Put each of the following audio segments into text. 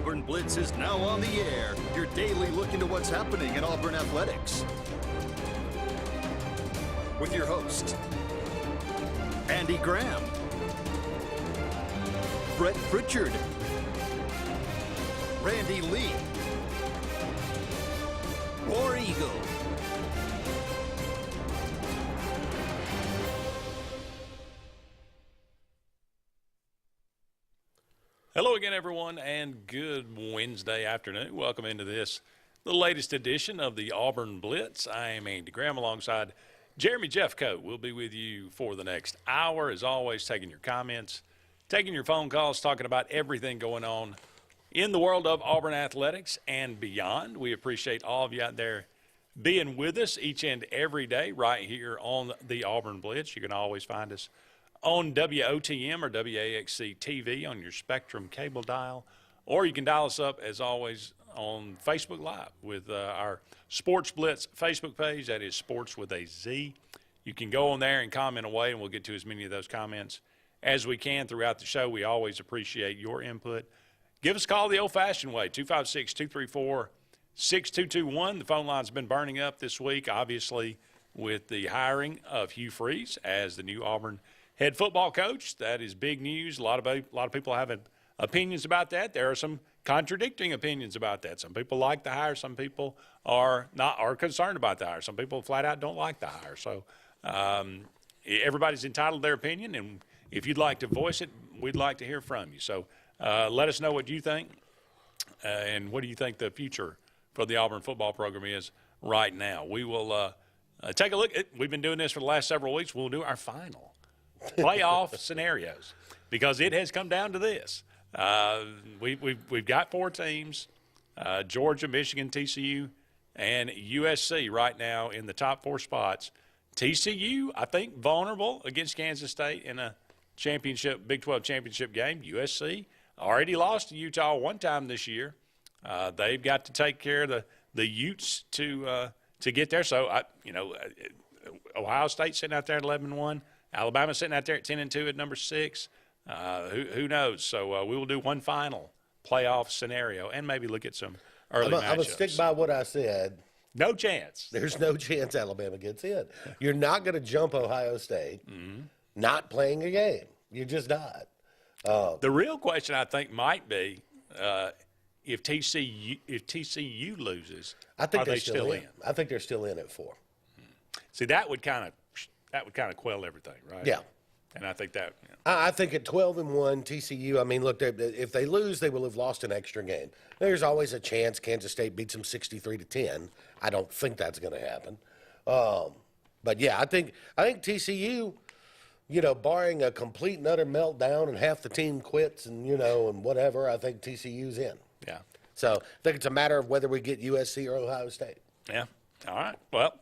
Auburn Blitz is now on the air. Your daily look into what's happening in Auburn athletics. With your host, Andy Graham, Brett Pritchard, Randy Lee, War Eagle. Hello again, everyone, and good Wednesday afternoon. Welcome into the latest edition of the Auburn Blitz. I am Andy Graham alongside Jeremy Jeffcoat. We'll be with you for the next hour, as always, taking your comments, taking your phone calls, talking about everything going on in the world of Auburn athletics and beyond. We appreciate all of you out there being with us each and every day right here on the Auburn Blitz. You can always find us on WOTM or WAXC TV on your Spectrum cable dial, or you can dial us up, as always, on Facebook Live with our Sportz Blitz Facebook page. That is Sports with a Z. You can go on there and comment away, and we'll get to as many of those comments as we can throughout the show. We always appreciate your input. Give us a call the old-fashioned way, 256-234-6221. The phone line's been burning up this week, obviously, with the hiring of Hugh Freeze as the new Auburn head football coach. That is big news. A lot of people have opinions about that. There are some contradicting opinions about that. Some people like the hire. Some people are concerned about the hire. Some people flat out don't like the hire. So everybody's entitled to their opinion, and if you'd like to voice it, we'd like to hear from you. So let us know what you think, and what do you think the future for the Auburn football program is right now. We will take a look. We've been doing this for the last several weeks. We'll do our final playoff scenarios, because it has come down to this. We've got four teams, Georgia, Michigan, TCU, and USC right now in the top four spots. TCU, I think, vulnerable against Kansas State in a championship, Big 12 championship game. USC already lost to Utah one time this year. They've got to take care of the Utes to get there. So, Ohio State sitting out there at 11-1. Alabama sitting out there at 10-2 at number 6. Who knows? So we will do one final playoff scenario and maybe look at some early matchups. I'm going to stick by what I said. No chance. There's no chance Alabama gets in. You're not going to jump Ohio State not playing a game. You're just not. The real question, I think, might be if TCU loses, I think are they still in? I think they're still in at 4. See, that would kind of quell everything, right? Yeah. And I think that. I think at 12-1, TCU, I mean, look, if they lose, they will have lost an extra game. There's always a chance Kansas State beats them 63-10. I don't think that's going to happen. But, yeah, I think TCU, barring a complete and utter meltdown and half the team quits and, and whatever, I think TCU's in. Yeah. So I think it's a matter of whether we get USC or Ohio State. Yeah. All right. Well,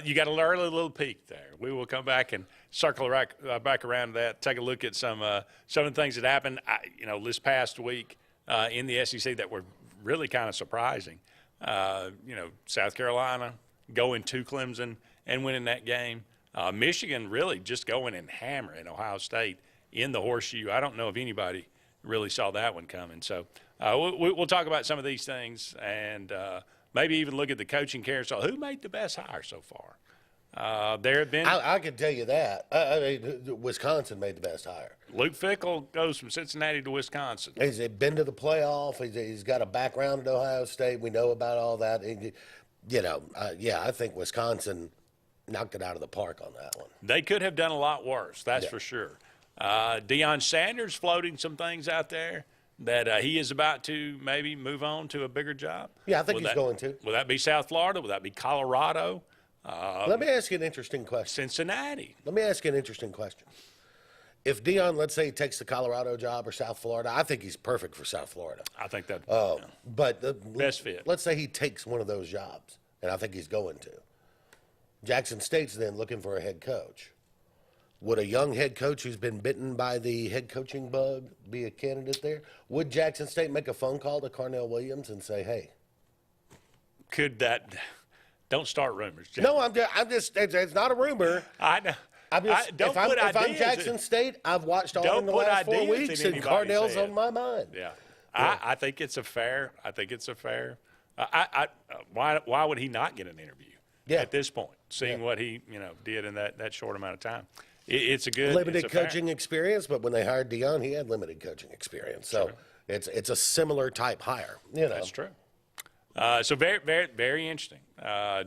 you got an early little peek there. We will come back and circle back around to that, take a look at some of the things that happened, this past week in the SEC that were really kind of surprising. South Carolina going to Clemson and winning that game. Michigan really just going and hammering Ohio State in the horseshoe. I don't know if anybody really saw that one coming. So we'll talk about some of these things and maybe even look at the coaching carousel. Who made the best hire so far? There have been. I can tell you that. Wisconsin made the best hire. Luke Fickell goes from Cincinnati to Wisconsin. He's been to the playoff. He's got a background at Ohio State. We know about all that. I think Wisconsin knocked it out of the park on that one. They could have done a lot worse, that's for sure. Deion Sanders floating some things out there that he is about to maybe move on to a bigger job. Yeah, I think he's going to. Will that be South Florida? Will that be Colorado? Let me ask you an interesting question. Cincinnati. Let me ask you an interesting question. If Deion, let's say, he takes the Colorado job or South Florida, I think he's perfect for South Florida. I think that. But the best fit. Let's say he takes one of those jobs, and I think he's going to. Jackson State's then looking for a head coach. Would a young head coach who's been bitten by the head coaching bug be a candidate there? Would Jackson State make a phone call to Carnell Williams and say, hey? Could that – don't start rumors, Jim. No, I'm just – it's not a rumor. I know. If I'm Jackson State, I've watched Auburn the last 4 weeks, and Cardell's on my mind. Yeah. I think it's a fair. I think it's a fair. Why would he not get an interview at this point? Seeing what he did in that short amount of time, it's a good limited coaching experience. But when they hired Dion, he had limited coaching experience. So it's a similar type hire. That's true. So very, very, very interesting.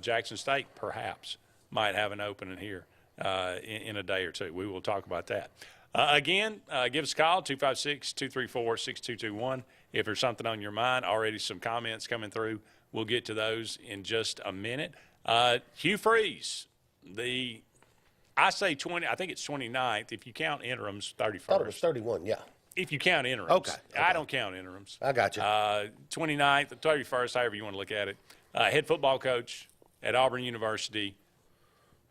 Jackson State perhaps might have an opening here in a day or two. We will talk about that. Again, give us a call, 256-234-6221. If there's something on your mind, already some comments coming through. We'll get to those in just a minute. Hugh Freeze, I say 20, I think it's 29th. If you count interims, 31st. I thought it was 31, yeah. If you count interims. Okay. I don't count interims. I got you. 29th, 31st, however you want to look at it. Head football coach at Auburn University,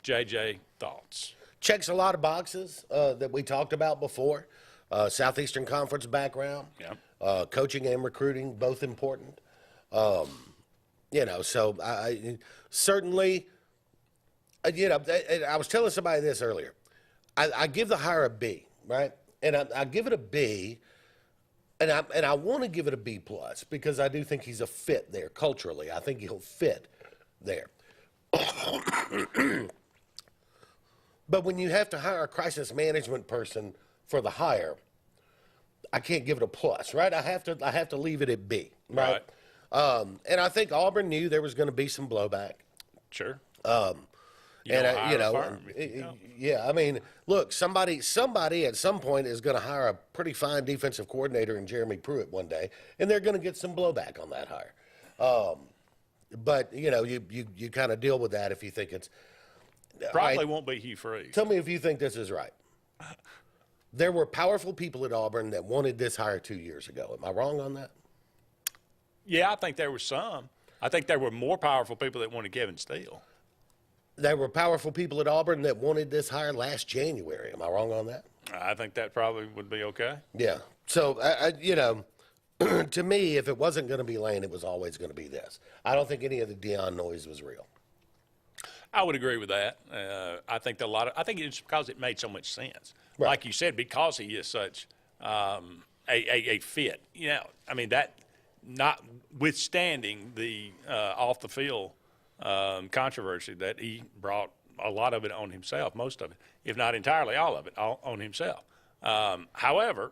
JJ, thoughts? Checks a lot of boxes that we talked about before. Southeastern Conference background. Yeah. Coaching and recruiting, both important. So I certainly, I was telling somebody this earlier. I give the hire a B, right? And I give it a B, and I want to give it a B plus because I do think he's a fit there culturally. I think he'll fit there. But when you have to hire a crisis management person for the hire, I can't give it a plus, right? I have to leave it at B, right? And I think Auburn knew there was going to be some blowback. Sure. Yeah. I mean, look, somebody at some point is going to hire a pretty fine defensive coordinator in Jeremy Pruitt one day, and they're going to get some blowback on that hire. But you kind of deal with that if you think it's probably won't be Hugh Freeze. Tell me if you think this is right. There were powerful people at Auburn that wanted this hire 2 years ago. Am I wrong on that? Yeah, I think there were some. I think there were more powerful people that wanted Kevin Steele. There were powerful people at Auburn that wanted this hire last January. Am I wrong on that? I think that probably would be okay. Yeah. So, to me, if it wasn't going to be Lane, it was always going to be this. I don't think any of the Dion noise was real. I would agree with that. I think I think it's because it made so much sense. Right. Like you said, because he is such a fit. I mean, that notwithstanding the off the field controversy that he brought a lot of it on himself, most of it, if not entirely all of it, on himself. However,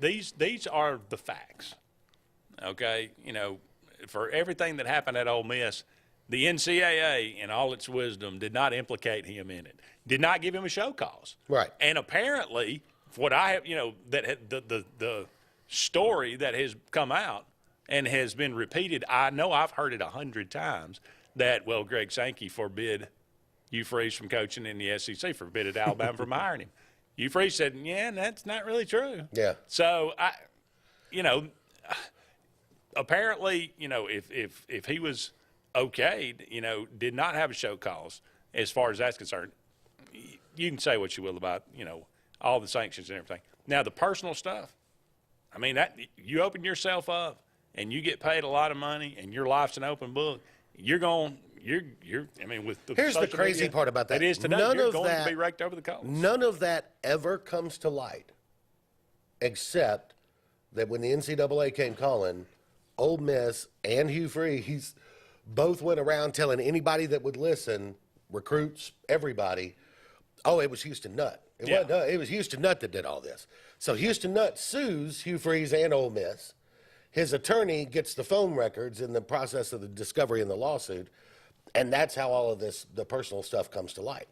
these are the facts. Okay, for everything that happened at Ole Miss, the NCAA, in all its wisdom, did not implicate him in it. Did not give him a show cause. Right. And apparently, what I have, that the story that has come out and has been repeated, I know I've heard it 100 times, that, Greg Sankey forbid Hugh Freeze from coaching in the SEC, forbid Alabama from hiring him. Hugh Freeze said, yeah, that's not really true. Yeah. So, apparently, if he was okayed, did not have a show cause as far as that's concerned, you can say what you will about, all the sanctions and everything. Now, the personal stuff, I mean, that you open yourself up and you get paid a lot of money and your life's an open book, with the Here's the social crazy media part about that. It is today, you're going to be raked over the coals. None of that ever comes to light, except that when the NCAA came calling, Ole Miss and Hugh Freeze both went around telling anybody that would listen, recruits, everybody, oh, it was Houston Nutt. It was Houston Nutt that did all this. So Houston Nutt sues Hugh Freeze and Ole Miss. His attorney gets the phone records in the process of the discovery in the lawsuit, and that's how all of this, the personal stuff, comes to light.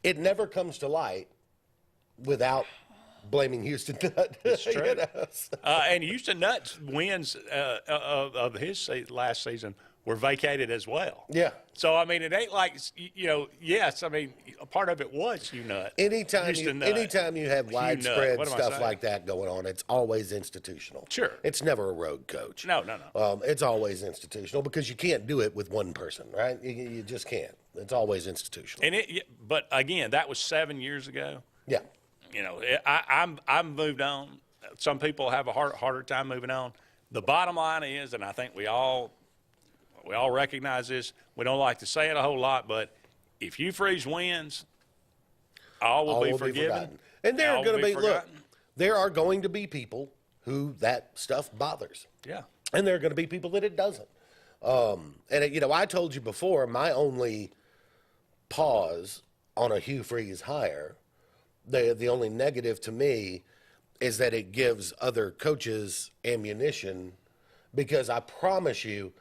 It never comes to light without blaming Houston Nutt. It's true. And Houston Nutt's wins of his last season were vacated as well. Yeah. So, I mean, it ain't like, yes, I mean, a part of it was Hugh Nutt. Anytime you have widespread stuff like that going on, it's always institutional. Sure. It's never a rogue coach. No. It's always institutional because you can't do it with one person, right? You just can't. It's always institutional. But again, that was 7 years ago. Yeah. I'm moved on. Some people have a harder time moving on. The bottom line is, and I think we all recognize this. We don't like to say it a whole lot, but if Hugh Freeze wins, all will be forgiven. And there are going to be people who that stuff bothers. Yeah. And there are going to be people that it doesn't. I told you before, my only pause on a Hugh Freeze hire, the only negative to me is that it gives other coaches ammunition, because I promise you,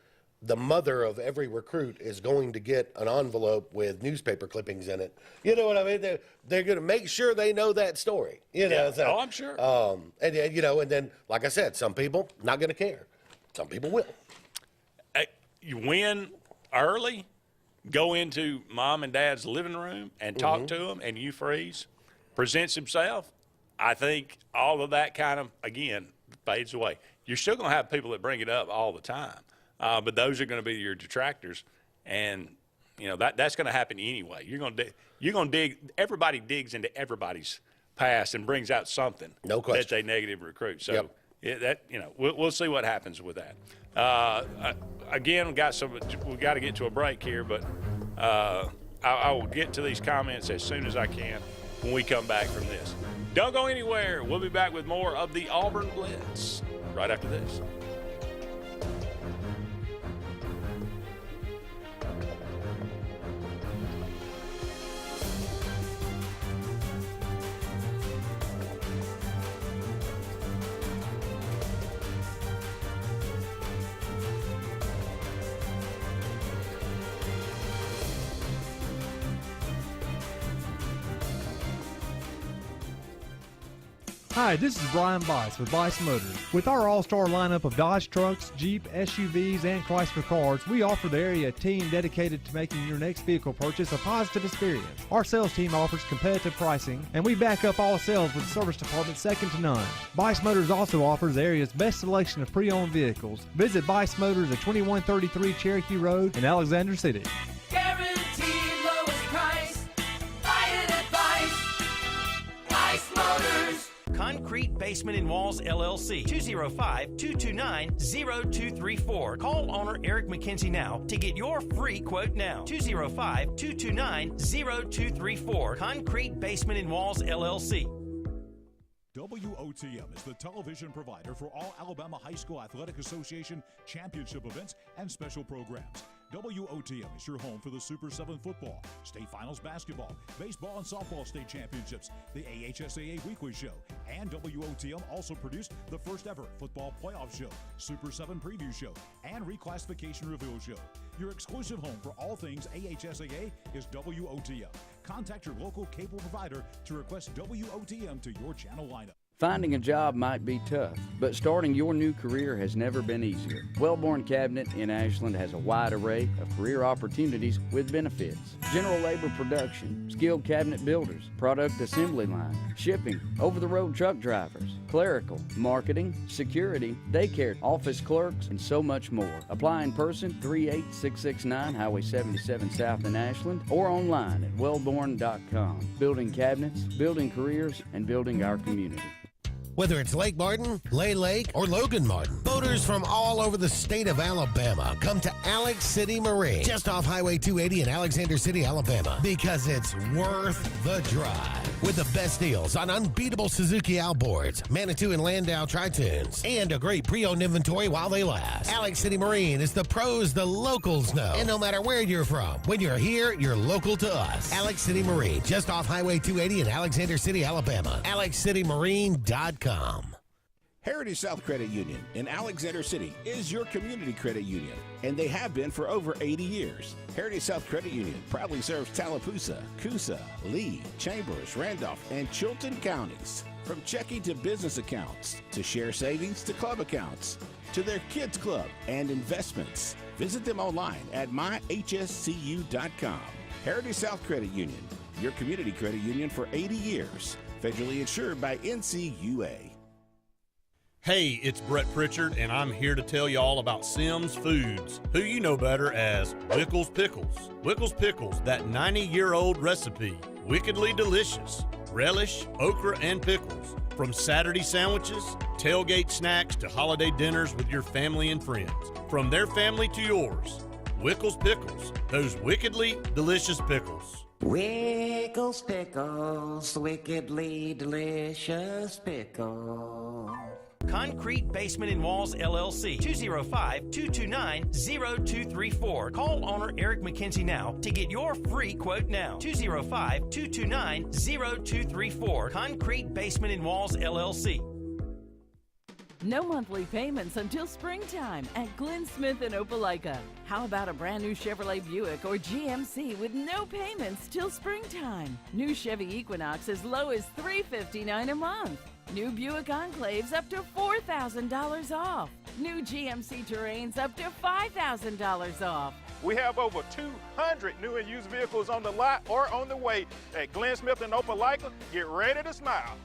the mother of every recruit is going to get an envelope with newspaper clippings in it. You know what I mean? They're going to make sure they know that story. Yeah. So, I'm sure. and then, like I said, some people not going to care. Some people will. Hey, you win early, go into mom and dad's living room and talk to them, and Hugh Freeze presents himself. I think all of that kind of, again, fades away. You're still going to have people that bring it up all the time. But those are going to be your detractors, and that's going to happen anyway. You're going to dig. Everybody digs into everybody's past and brings out something No question. that they negative recruit. So we'll see what happens with that. Again, we got to get to a break here, but I will get to these comments as soon as I can when we come back from this. Don't go anywhere. We'll be back with more of the Auburn Blitz right after this. Hi, this is Brian Bice with Bice Motors. With our all-star lineup of Dodge trucks, Jeep, SUVs, and Chrysler cars, we offer the area a team dedicated to making your next vehicle purchase a positive experience. Our sales team offers competitive pricing, and we back up all sales with a service department second to none. Bice Motors also offers the area's best selection of pre-owned vehicles. Visit Bice Motors at 2133 Cherokee Road in Alexander City. Guaranteed lowest price. Buy it at Bice Motors. Concrete Basement and Walls, LLC, 205-229-0234. Call owner Eric McKenzie now to get your free quote now. 205-229-0234. Concrete Basement and Walls, LLC. WOTM is the television provider for all Alabama High School Athletic Association championship events and special programs. WOTM is your home for the Super 7 football, state finals basketball, baseball and softball state championships, the AHSAA weekly show, and WOTM also produced the first ever football playoff show, Super 7 preview show, and reclassification reveal show. Your exclusive home for all things AHSAA is WOTM. Contact your local cable provider to request WOTM to your channel lineup. Finding a job might be tough, but starting your new career has never been easier. Wellborn Cabinet in Ashland has a wide array of career opportunities with benefits. General labor production, skilled cabinet builders, product assembly line, shipping, over-the-road truck drivers, clerical, marketing, security, daycare, office clerks, and so much more. Apply in person, 38669 Highway 77 South in Ashland, or online at wellborn.com. Building cabinets, building careers, and building our community. Whether it's Lake Martin, Lay Lake, or Logan Martin, boaters from all over the state of Alabama come to Alex City Marine, just off Highway 280 in Alexander City, Alabama, because it's worth the drive. With the best deals on unbeatable Suzuki outboards, Manitou and Landau Tritoons, and a great pre-owned inventory while they last. Alex City Marine is the pros the locals know. And no matter where you're from, when you're here, you're local to us. Alex City Marine, just off Highway 280 in Alexander City, Alabama. AlexCityMarine.com. Heritage South Credit Union in Alexander City is your community credit union, and they have been for over 80 years. Heritage South Credit Union proudly serves Tallapoosa, Coosa, Lee, Chambers, Randolph, and Chilton counties. From checking to business accounts, to share savings to club accounts, to their kids club and investments. Visit them online at myhscu.com. Heritage South Credit Union, your community credit union for 80 years. Federally insured by NCUA. Hey, it's Brett Pritchard, and I'm here to tell you all about Sims Foods, who you know better as Wickles Pickles. Wickles Pickles, that 90-year-old recipe, wickedly delicious. Relish, okra, and pickles. From Saturday sandwiches, tailgate snacks, to holiday dinners with your family and friends. From their family to yours, Wickles Pickles, those wickedly delicious pickles. Wiggles Pickles, wickedly delicious pickles. Concrete Basement and Walls LLC, 205-229-0234. Call owner Eric McKenzie now to get your free quote now. 205-229-0234. Concrete Basement and Walls LLC. No monthly payments until springtime at Glenn Smith in Opelika. How about a brand new Chevrolet Buick or GMC with no payments till springtime? New Chevy Equinox as low as $359 a month. New Buick Enclaves up to $4,000 off. New GMC Terrains up to $5,000 off. We have over 200 new and used vehicles on the lot or on the way at Glenn Smith in Opelika. Get ready to smile.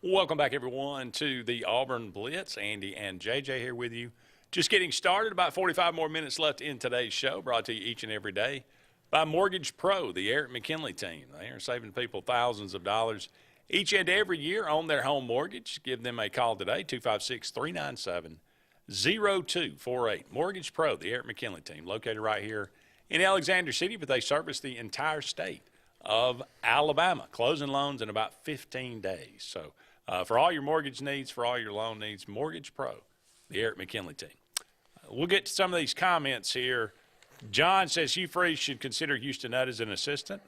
Welcome back, everyone, to the Auburn Blitz. Andy and JJ here with you. Just getting started. About 45 more minutes left in today's show, brought to you each and every day by Mortgage Pro, the Eric McKinley team. They are saving people thousands of dollars each and every year on their home mortgage. Give them a call today, 256-397-0248. Mortgage Pro, the Eric McKinley team, located right here in Alexander City, but they service the entire state of Alabama, closing loans in about 15 days. So, for all your mortgage needs, for all your loan needs, Mortgage Pro, the Eric McKinley team. We'll get to some of these comments here. John says Hugh Freeze should consider Houston Nutt as an assistant.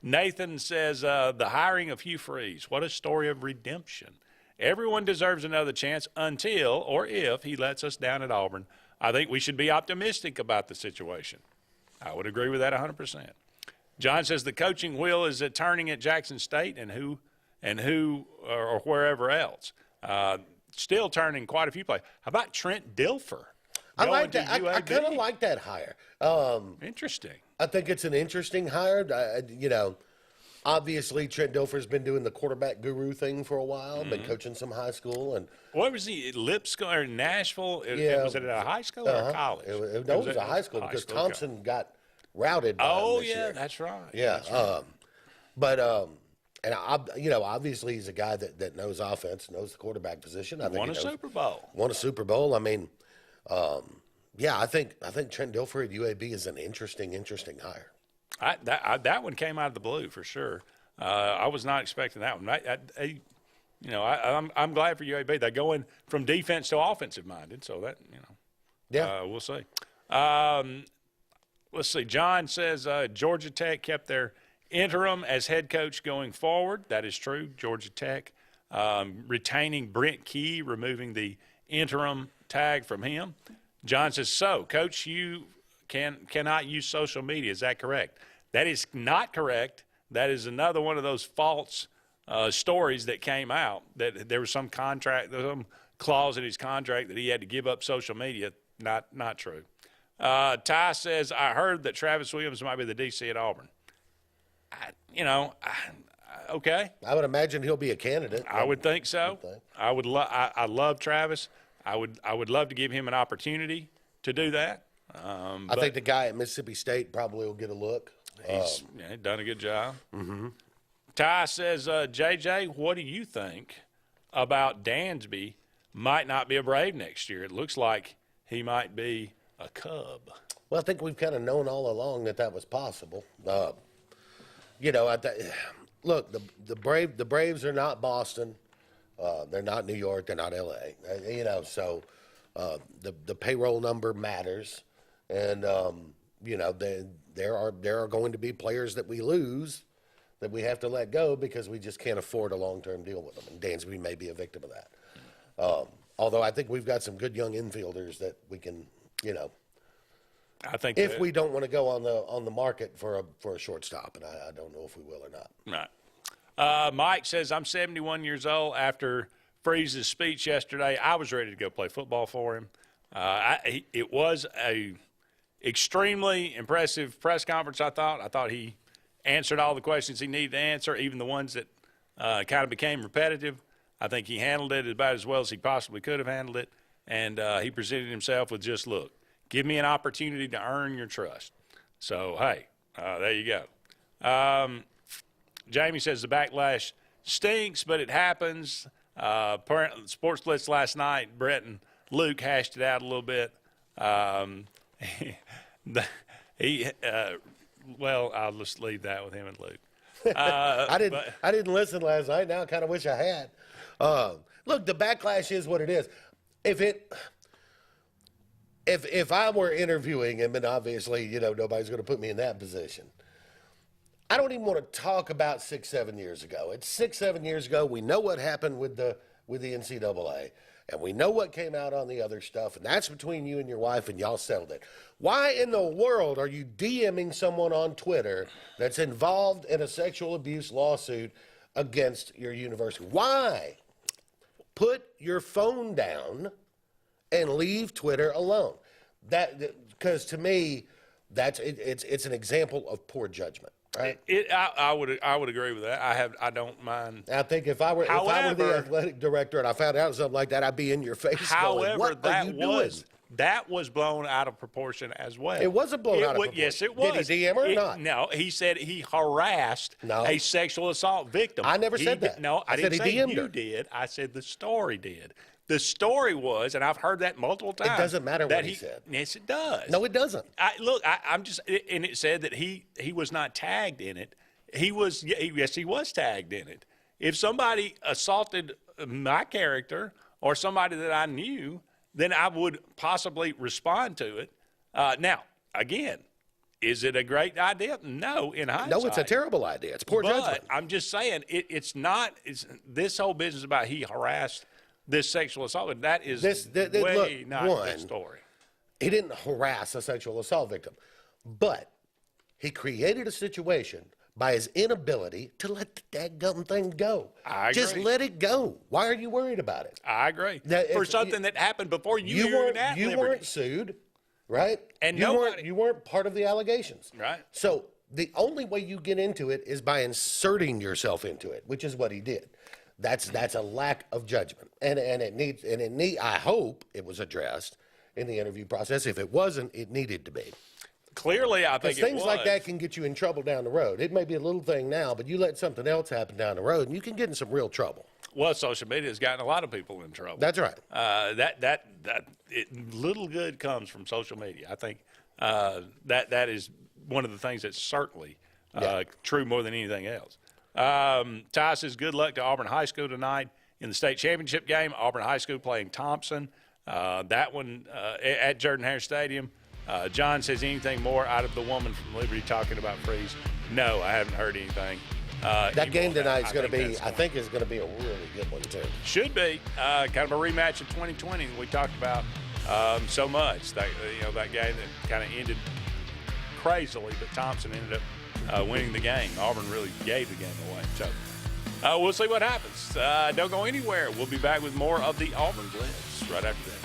Nathan says the hiring of Hugh Freeze, what a story of redemption. Everyone deserves another chance until or if he lets us down at Auburn. I think we should be optimistic about the situation. I would agree with that 100%. John says the coaching wheel is turning at Jackson State and who or wherever else. Still turning quite a few players. How about Trent Dilfer? I like that. I kind of like that hire. Interesting. I think it's an interesting hire. Obviously Trent Dilfer's been doing the quarterback guru thing for a while, been coaching some high school. And what was he, Lipscomb or Nashville? Yeah. Was it at a high school or a college? It was a high school because Thompson got routed by him this year. That's right. Yeah. That's right. Obviously he's a guy that knows offense, knows the quarterback position. I think Won a Super Bowl. Won a Super Bowl. I mean, I think Trent Dilfer at UAB is an interesting hire. That one came out of the blue for sure. I was not expecting that one. I'm glad for UAB. They're going from defense to offensive minded, so that we'll see. Let's see. John says Georgia Tech kept their interim as head coach going forward. That is true. Georgia Tech retaining Brent Key, removing the interim tag from him. John says, so, Coach, you cannot use social media. Is that correct? That is not correct. That is another one of those false stories that came out, that there was some clause in his contract that he had to give up social media. Not true. Ty says, I heard that Travis Williams might be the DC at Auburn. Okay. I would imagine he'll be a candidate. I would think so. I love Travis. I would love to give him an opportunity to do that. I think the guy at Mississippi State probably will get a look. He's done a good job. Mm-hmm. Ty says, JJ, what do you think about Dansby might not be a Brave next year? It looks like he might be a Cub. Well, I think we've kind of known all along that was possible. Look, the Braves are not Boston. They're not New York. They're not L.A. So the payroll number matters, and there are going to be players that we lose that we have to let go because we just can't afford a long-term deal with them. And Dansby may be a victim of that. Although I think we've got some good young infielders that we can, I think if we don't want to go on the market for a shortstop, and I don't know if we will or not. Right. Mike says, I'm 71 years old. After Freeze's speech yesterday, I was ready to go play football for him. It was a extremely impressive press conference, I thought. I thought he answered all the questions he needed to answer, even the ones that kind of became repetitive. I think he handled it about as well as he possibly could have handled it, and he presented himself with just, look, give me an opportunity to earn your trust. So, hey, there you go. Jamie says the backlash stinks, but it happens. Sportz Blitz last night, Brett and Luke hashed it out a little bit. Well, I'll just leave that with him and Luke. I didn't listen last night. Now I kind of wish I had. Look, the backlash is what it is. If I were interviewing him, and obviously, nobody's going to put me in that position, I don't even want to talk about 6-7 years ago. It's 6-7 years ago. We know what happened with the NCAA, and we know what came out on the other stuff, and that's between you and your wife, and y'all settled it. Why in the world are you DMing someone on Twitter that's involved in a sexual abuse lawsuit against your university? Why? Put your phone down and leave Twitter alone. Because to me, it's an example of poor judgment. Right? I would agree with that. I don't mind. I think if I were the athletic director and I found out something like that, I'd be in your face. However, going, what are you doing? That was blown out of proportion as well. It wasn't blown out of proportion. Yes, it was. Did he DM her or not? No, he said he harassed a sexual assault victim. I never said that. No, I didn't said say you did. I said the story did. The story was, and I've heard that multiple times. It doesn't matter what he said. Yes, it does. No, it doesn't. I'm just, and it said that he was not tagged in it. He was tagged in it. If somebody assaulted my character or somebody that I knew, then I would possibly respond to it. Now, again, is it a great idea? No, in hindsight. No, it's a terrible idea. It's poor judgment. I'm just saying, it's not. It's this whole business about he harassed this sexual assault. That is not the story. He didn't harass a sexual assault victim, but he created a situation by his inability to let the dadgum thing go. I agree. Just let it go. Why are you worried about it? I agree. For something that happened before you weren't sued, right? And you weren't part of the allegations. Right. So the only way you get into it is by inserting yourself into it, which is what he did. That's a lack of judgment. And I hope it was addressed in the interview process. If it wasn't, it needed to be. Clearly, I think it was. Because things like that can get you in trouble down the road. It may be a little thing now, but you let something else happen down the road, and you can get in some real trouble. Well, social media has gotten a lot of people in trouble. That's right. Little good comes from social media. I think that is one of the things that's certainly true more than anything else. Ty says, good luck to Auburn High School tonight in the state championship game. Auburn High School playing Thompson. That one at Jordan-Hare Stadium. John says, anything more out of the woman from Liberty talking about Freeze? No, I haven't heard anything. That game tonight is going to be, I think, is going to be a really good one, too. Should be. Kind of a rematch of 2020 that we talked about so much. That game that kind of ended crazily, but Thompson ended up winning the game. Auburn really gave the game away. So we'll see what happens. Don't go anywhere. We'll be back with more of the Auburn Blitz right after this.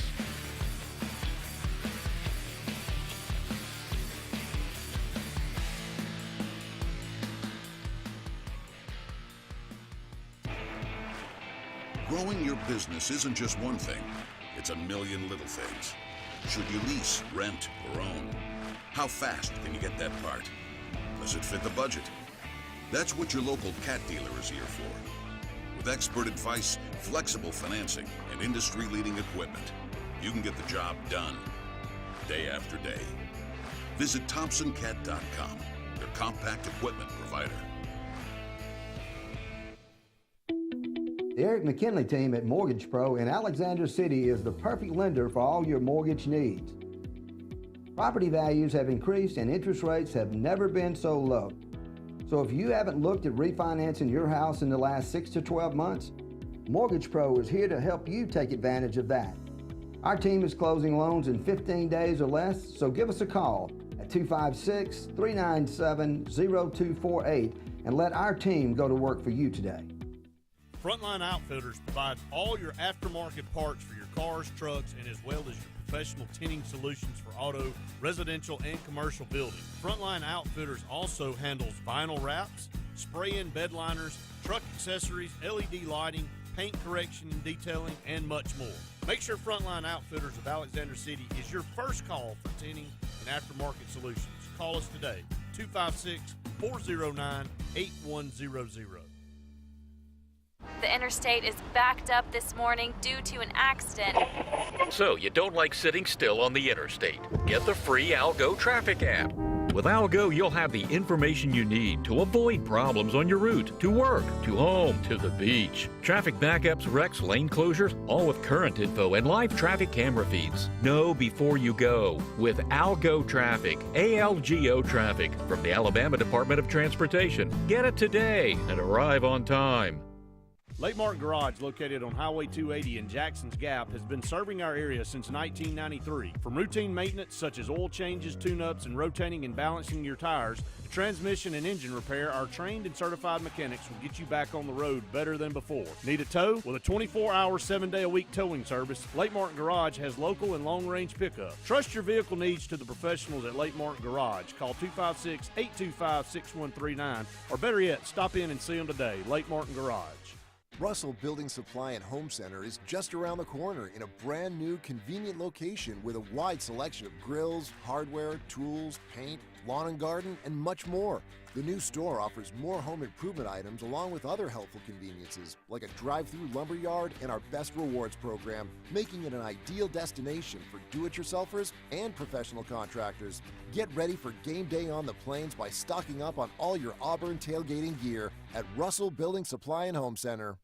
Growing your business isn't just one thing. It's a million little things. Should you lease, rent, or own? How fast can you get that part? Does it fit the budget? That's what your local cat dealer is here for. With expert advice, flexible financing, and industry-leading equipment, you can get the job done day after day. Visit ThompsonCat.com, your compact equipment provider. The Eric McKinley team at Mortgage Pro in Alexander City is the perfect lender for all your mortgage needs. Property values have increased and interest rates have never been so low. So if you haven't looked at refinancing your house in the last 6 to 12 months, Mortgage Pro is here to help you take advantage of that. Our team is closing loans in 15 days or less, so give us a call at 256-397-0248 and let our team go to work for you today. Frontline Outfitters provides all your aftermarket parts for your cars, trucks, and as well as your professional tinting solutions for auto, residential, and commercial building. Frontline Outfitters also handles vinyl wraps, spray-in bed liners, truck accessories, LED lighting, paint correction and detailing, and much more. Make sure Frontline Outfitters of Alexander City is your first call for tinting and aftermarket solutions. Call us today, 256-409-8100. The interstate is backed up this morning due to an accident. So you don't like sitting still on the interstate? Get the free Algo traffic app. With Algo, you'll have the information you need to avoid problems on your route to work, to home, to the beach. Traffic backups, wrecks, lane closures, all with current info and live traffic camera feeds. Know before you go with Algo Traffic, ALGO Traffic from the Alabama Department of Transportation. Get it today and arrive on time. Lake Martin Garage, located on Highway 280 in Jackson's Gap, has been serving our area since 1993. From routine maintenance such as oil changes, tune-ups, and rotating and balancing your tires, to transmission and engine repair, our trained and certified mechanics will get you back on the road better than before. Need a tow? With a 24-hour, 7-day-a-week towing service, Lake Martin Garage has local and long-range pickup. Trust your vehicle needs to the professionals at Lake Martin Garage. Call 256-825-6139, or better yet, stop in and see them today. Lake Martin Garage. Russell Building Supply and Home Center is just around the corner in a brand new, convenient location with a wide selection of grills, hardware, tools, paint, lawn and garden, and much more. The new store offers more home improvement items along with other helpful conveniences like a drive-through lumber yard and our Best Rewards program, making it an ideal destination for do-it-yourselfers and professional contractors. Get ready for game day on the plains by stocking up on all your Auburn tailgating gear at Russell Building Supply and Home Center.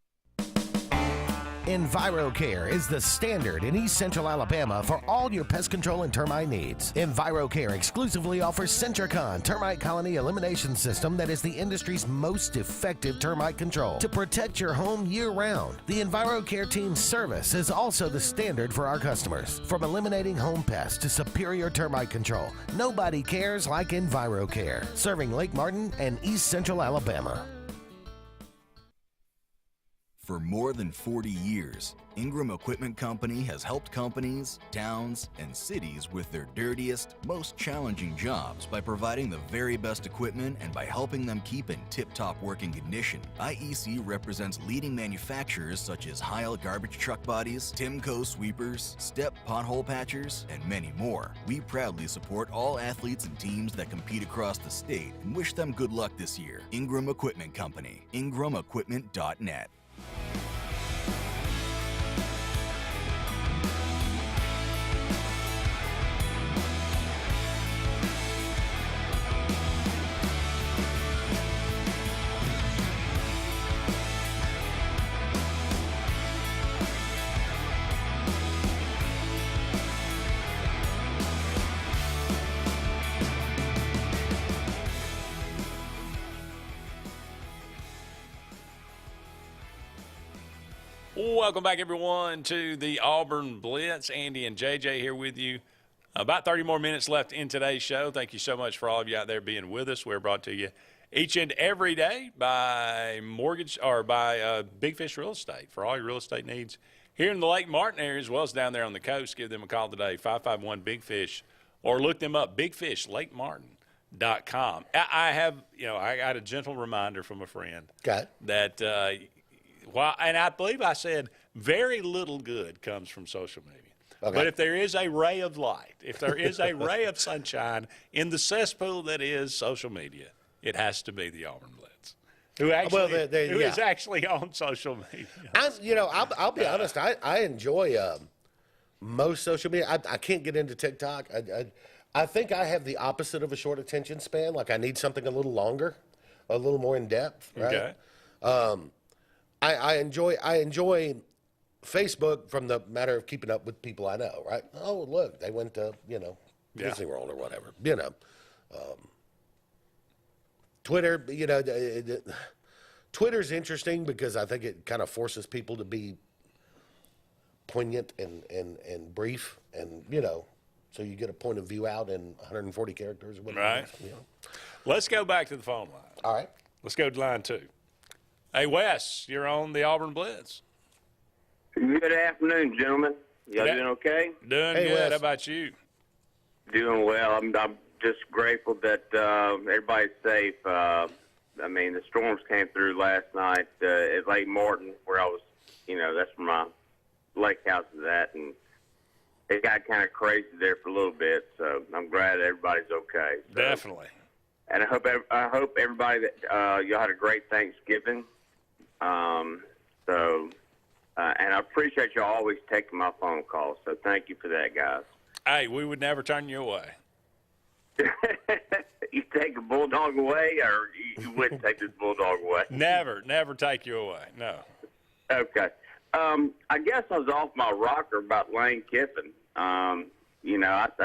EnviroCare is the standard in East Central Alabama for all your pest control and termite needs. EnviroCare exclusively offers Centricon termite colony elimination system that is the industry's most effective termite control to protect your home year-round. The EnviroCare team's service is also the standard for our customers. From eliminating home pests to superior termite control, nobody cares like EnviroCare, serving Lake Martin and East Central Alabama. For more than 40 years, Ingram Equipment Company has helped companies, towns, and cities with their dirtiest, most challenging jobs by providing the very best equipment and by helping them keep in tip-top working condition. IEC represents leading manufacturers such as Heil garbage truck bodies, Timco sweepers, Step pothole patchers, and many more. We proudly support all athletes and teams that compete across the state and wish them good luck this year. Ingram Equipment Company, ingramequipment.net. Welcome back, everyone, to the Auburn Blitz. Andy and JJ here with you. About 30 more minutes left in today's show. Thank you so much for all of you out there being with us. We're brought to you each and every day by Big Fish Real Estate for all your real estate needs here in the Lake Martin area as well as down there on the coast. Give them a call today, 551-BIG-FISH, or look them up, bigfishlakemartin.com. I got a gentle reminder from a friend that and I believe I said very little good comes from social media. Okay. But if there is a ray of light, if there is a ray of sunshine in the cesspool that is social media, it has to be the Auburn Blitz, who is actually on social media. I'll be honest. I enjoy most social media. I can't get into TikTok. I think I have the opposite of a short attention span. Like I need something a little longer, a little more in depth. Right? Okay. I enjoy Facebook from the matter of keeping up with people I know, right? Oh, look, they went to, Disney World or whatever, Twitter, Twitter's interesting because I think it kind of forces people to be poignant and brief and, so you get a point of view out in 140 characters or whatever. Right. Let's go back to the phone line. All right. Let's go to line 2. Hey, Wes, you're on the Auburn Blitz. Good afternoon, gentlemen. Y'all doing okay? Doing good. Wes. How about you? Doing well. I'm just grateful that everybody's safe. The storms came through last night at Lake Martin, where I was That's where my lake house is at, and it got kind of crazy there for a little bit. So I'm glad everybody's okay. So, Definitely. and I hope everybody that y'all had a great Thanksgiving. And I appreciate y'all always taking my phone calls. So thank you for that, guys. Hey, we would never turn you away. You take a bulldog away, or you wouldn't take this bulldog away? Never take you away. No. Okay. I guess I was off my rocker about Lane Kiffin. I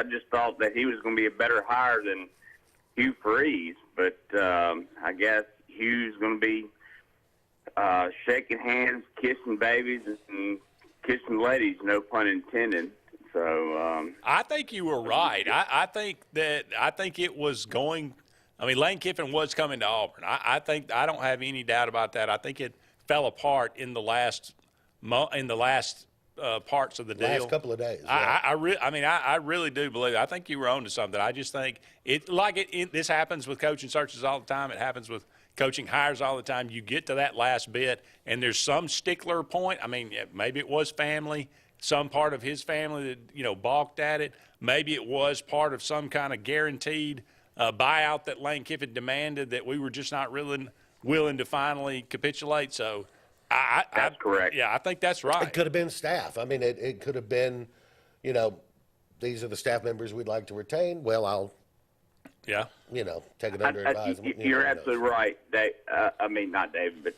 just thought that he was going to be a better hire than Hugh Freeze, but I guess Hugh's going to be shaking hands, kissing babies, and kissing ladies, no pun intended. So I think you were right. I think it was going. I mean, Lane Kiffin was coming to Auburn. I don't have any doubt about that. I think it fell apart in the last parts of the deal. Last couple of days. Yeah. I really do believe it. I think you were on to something. I just think this happens with coaching searches all the time. It happens with coaching hires all the time. You get to that last bit, and there's some stickler point. I mean, maybe it was family, some part of his family that balked at it. Maybe it was part of some kind of guaranteed buyout that Lane Kiffin demanded that we were just not really willing to finally capitulate. So that's correct. Yeah, I think that's right. It could have been staff. I mean, it could have been, these are the staff members we'd like to retain. Well, I'll, take it under advisement. You're absolutely right. Not David, but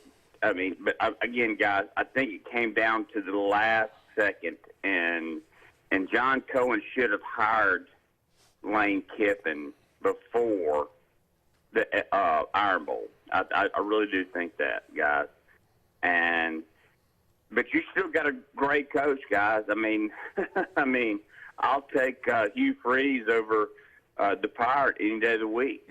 again, guys, I think it came down to the last second, and John Cohen should have hired Lane Kiffin before the Iron Bowl. I really do think that, guys. But you still got a great coach, guys. I'll take Hugh Freeze over the Pirate any day of the week.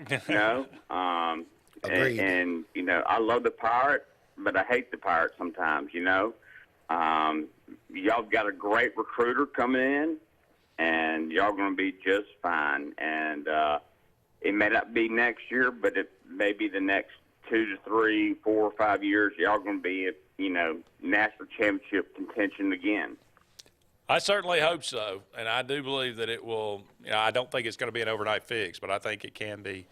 Agreed. And I love the Pirate, but I hate the Pirate sometimes. Y'all got a great recruiter coming in, and y'all going to be just fine. And it may not be next year, but it may be the next 2 to 3, 4 or 5 years. Y'all going to be national championship contention again. I certainly hope so, and I do believe that it will. I don't think it's going to be an overnight fix, but I think it can be.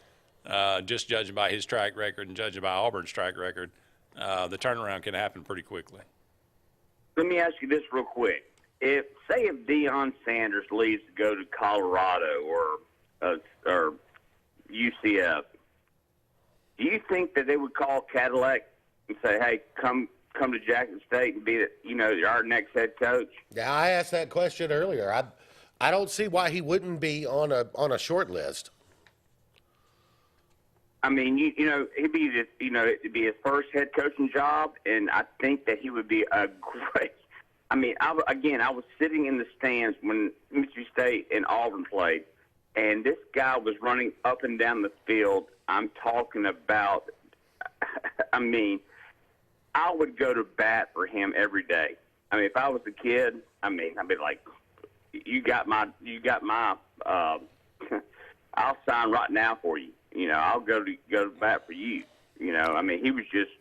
Just judging by his track record and judging by Auburn's track record, the turnaround can happen pretty quickly. Let me ask you this real quick. If Deion Sanders leaves to go to Colorado or UCF, do you think that they would call Cadillac and say, "Hey, come to Jackson State and be our next head coach"? Yeah, I asked that question earlier. I don't see why he wouldn't be on a short list. I mean, it'd be his first head coaching job, and I think that he would be a great. I mean, I was sitting in the stands when Mississippi State and Auburn played, and this guy was running up and down the field. I'm talking about. I mean, I would go to bat for him every day. I mean, if I was a kid, I'd be like, "You got my. I'll sign right now for you. I'll go to bat for you." He was just.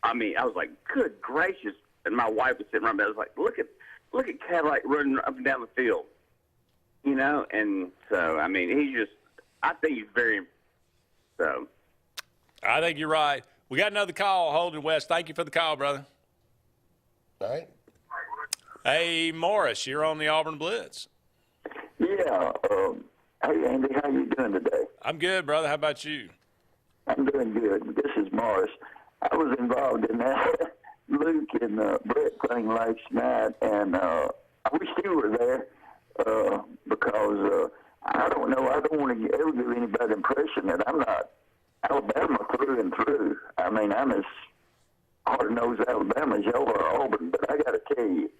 I was like, "Good gracious!" And my wife was sitting right there. I was like, "Look at Cadillac running up and down the field." And so he's just. I think he's very. So. I think you're right. We got another call, Holden West. Thank you for the call, brother. All right. Hey, Morris, you're on the Auburn Blitz. Yeah. Hey, Andy, how you doing today? I'm good, brother. How about you? I'm doing good. This is Morris. I was involved in that. Luke and Brett playing last night, and I wish you were there because I don't know. I don't want to ever give anybody the impression that I'm not Alabama through and through. I'm as hard-nosed Alabama as y'all are Auburn, but I got to tell you,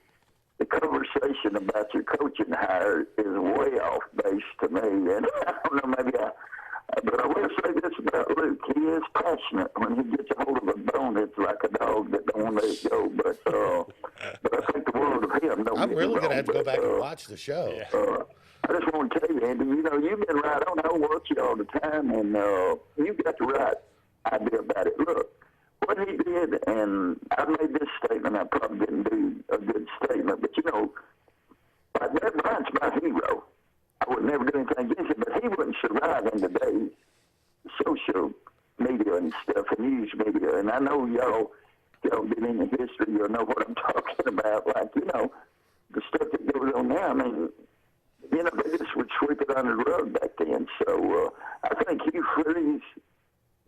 the conversation about your coaching hire is way off base to me. And I don't know, but I will say this about Luke. He is passionate. When he gets a hold of a bone, it's like a dog that don't want to let it go. But I think the world of him. I'm really going to have to go back and watch the show. I just want to tell you, Andy, you've been right on. I watch you all the time, and you've got the right idea about it. Look, what he did, and I made this statement, I probably didn't do a good statement, but, you know, like Brett Bryant's my hero. I would never do anything against him, but he wouldn't survive in today's social media and stuff and news media. And I know y'all get into history, you'll know what I'm talking about. Like, you know, the stuff that goes on now, I mean, you know, they just would sweep it under the rug back then. So I think Hugh Freeze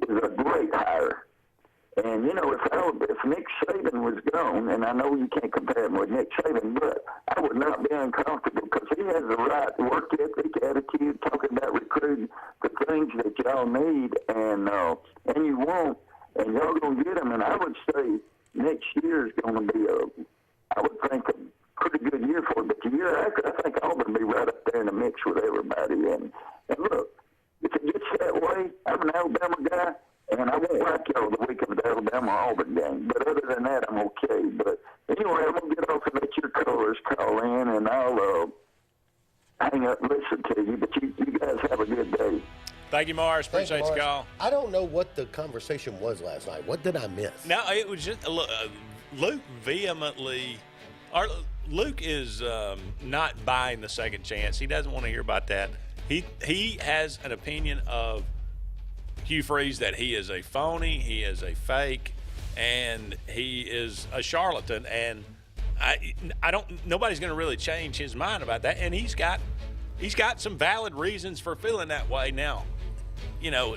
is a great hire. And, you know, if Nick Saban was gone, and I know you can't compare him with Nick Saban, but I would not be uncomfortable because he has the right work ethic, attitude, talking about recruiting, the things that y'all need and you want, and y'all going to get them. And I would say next year is going to be I would think, a pretty good year for it. But the year after, I think Auburn will be right up there in the mix with everybody. And look, if it gets that way, I'm an Alabama guy. And I won't like y'all the week of the Alabama-Auburn game. But other than that, I'm okay. But anyway, I'm going to get off and let your callers call in, and I'll hang up and listen to you. But you guys have a good day. Thank you, Morris. Appreciate the call. I don't know what the conversation was last night. What did I miss? No, it was just Luke vehemently – Luke is not buying the second chance. He doesn't want to hear about that. He has an opinion of – Hugh Freeze that he is a phony, he is a fake, and he is a charlatan. And I don't. Nobody's going to really change his mind about that. And he's got some valid reasons for feeling that way. Now, you know,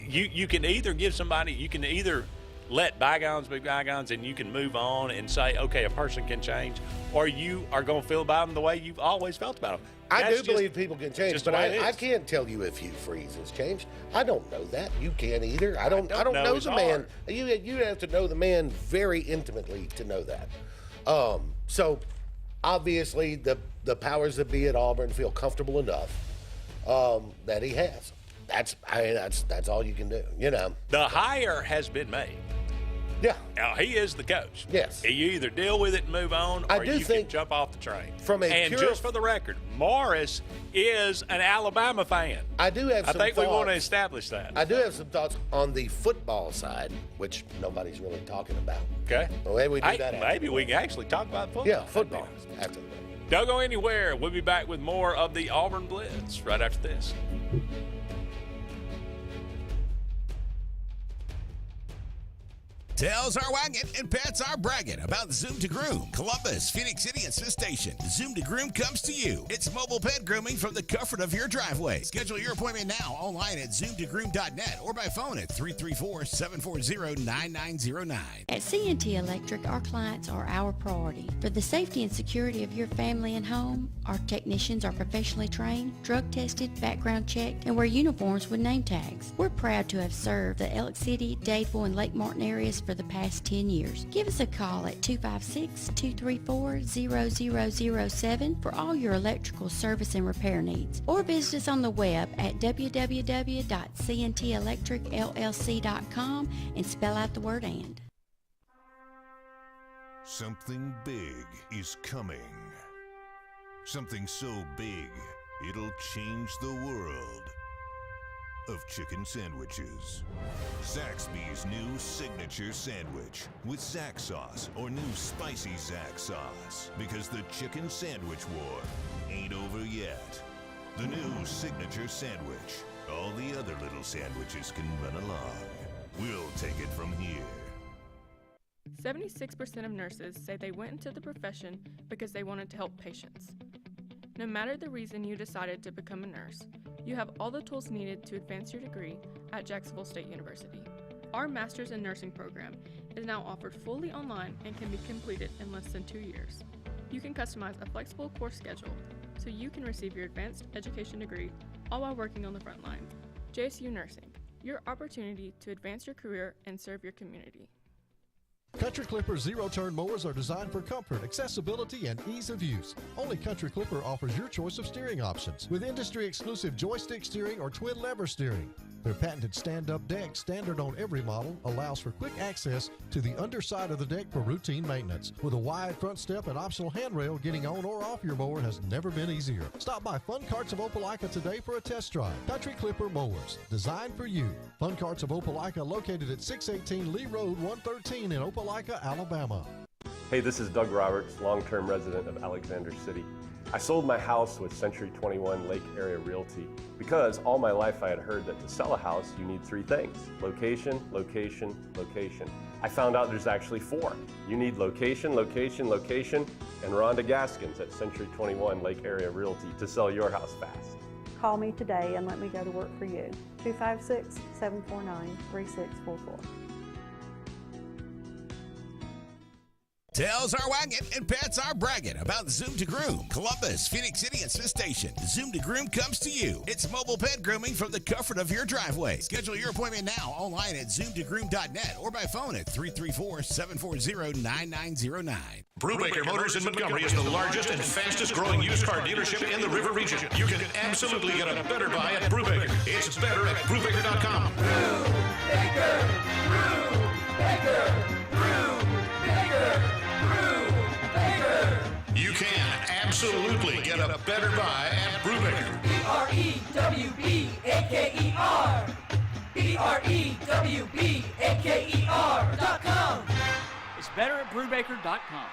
you can either give somebody, you can either let bygones be bygones, and you can move on and say, okay, a person can change, or you are going to feel about them the way you've always felt about them. I do believe people can change, but I can't tell you if Hugh Freeze has changed. I don't know that. You can't either. I don't know the man. You have to know the man very intimately to know that. So obviously the powers that be at Auburn feel comfortable enough that he has. That's all you can do. You know, the hire has been made. Yeah. Now, he is the coach. Yes. You either deal with it and move on, or you can jump off the train. And just for the record, Morris is an Alabama fan. I do have some thoughts. We want to establish that. I do have some thoughts on the football side, which nobody's really talking about. Okay. Well, maybe we do that after. Maybe we can actually talk about football. Yeah, football. After. Don't go anywhere. We'll be back with more of the Auburn Blitz right after this. Tails are wagging and pets are bragging about Zoom to Groom. Columbus, Phoenix City, and Smith Station. Zoom to Groom comes to you. It's mobile pet grooming from the comfort of your driveway. Schedule your appointment now online at zoomtogroom.net or by phone at 334-740-9909. At C&T Electric, our clients are our priority. For the safety and security of your family and home, our technicians are professionally trained, drug tested, background checked, and wear uniforms with name tags. We're proud to have served the Elk City, Dadeville, and Lake Martin areas for the past 10 years. Give us a call at 256-234-0007 for all your electrical service and repair needs, or visit us on the web at www.cntelectricllc.com and spell out the word "and." Something big is coming. Something so big, it'll change the world of chicken sandwiches. Zaxby's new signature sandwich with Zax sauce or new spicy Zax sauce, because the chicken sandwich war ain't over yet. The new signature sandwich. All the other little sandwiches can run along. We'll take it from here. 76% of nurses say they went into the profession because they wanted to help patients. No matter the reason you decided to become a nurse, you have all the tools needed to advance your degree at Jacksonville State University. Our Master's in Nursing program is now offered fully online and can be completed in less than 2 years. You can customize a flexible course schedule so you can receive your advanced education degree all while working on the front line. JSU Nursing, your opportunity to advance your career and serve your community. Country Clipper zero-turn mowers are designed for comfort, accessibility, and ease of use. Only Country Clipper offers your choice of steering options with industry-exclusive joystick steering or twin lever steering. Their patented stand-up deck, standard on every model, allows for quick access to the underside of the deck for routine maintenance. With a wide front step and optional handrail, getting on or off your mower has never been easier. Stop by Fun Carts of Opelika today for a test drive. Country Clipper Mowers, designed for you. Fun Carts of Opelika, located at 618 Lee Road, 113 in Opelika, Alabama. Hey, this is Doug Roberts, long-term resident of Alexander City. I sold my house with Century 21 Lake Area Realty because all my life I had heard that to sell a house you need 3 things: location, location, location. I found out there's actually 4. You need location, location, location, and Rhonda Gaskins at Century 21 Lake Area Realty to sell your house fast. Call me today and let me go to work for you. 256-749-3644. Tails are wagging and pets are bragging about Zoom to Groom. Columbus, Phoenix City, and Smith Station. Zoom to Groom comes to you. It's mobile pet grooming from the comfort of your driveway. Schedule your appointment now online at zoomtogroom.net or by phone at 334-740-9909. Brubaker Motors in Montgomery is the largest and fastest growing used car dealership in the River region. You can absolutely get a better buy at Brubaker. It's better at Brubaker.com. Brubaker, Brubaker, Brubaker. You can absolutely get a better buy at Brubaker. BREWBAKER. BREWBAKER.com. It's better at Brubaker.com.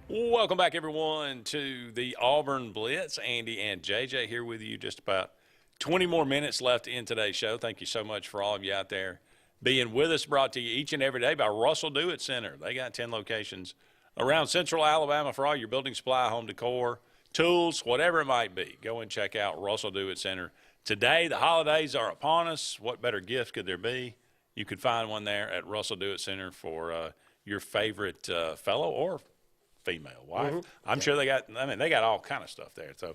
Welcome back, everyone, to the Auburn Blitz. Andy and JJ here with you. Just about 20 more minutes left in today's show. Thank you so much for all of you out there being with us. Brought to you each and every day by Russell Dewitt Center. They got 10 locations around Central Alabama for all your building supply, home decor, tools, whatever it might be. Go and check out Russell Dewitt Center today. The holidays are upon us. What better gift could there be? You could find one there at Russell Dewitt Center for your favorite fellow or female wife. Mm-hmm. I'm sure they got all kind of stuff there. So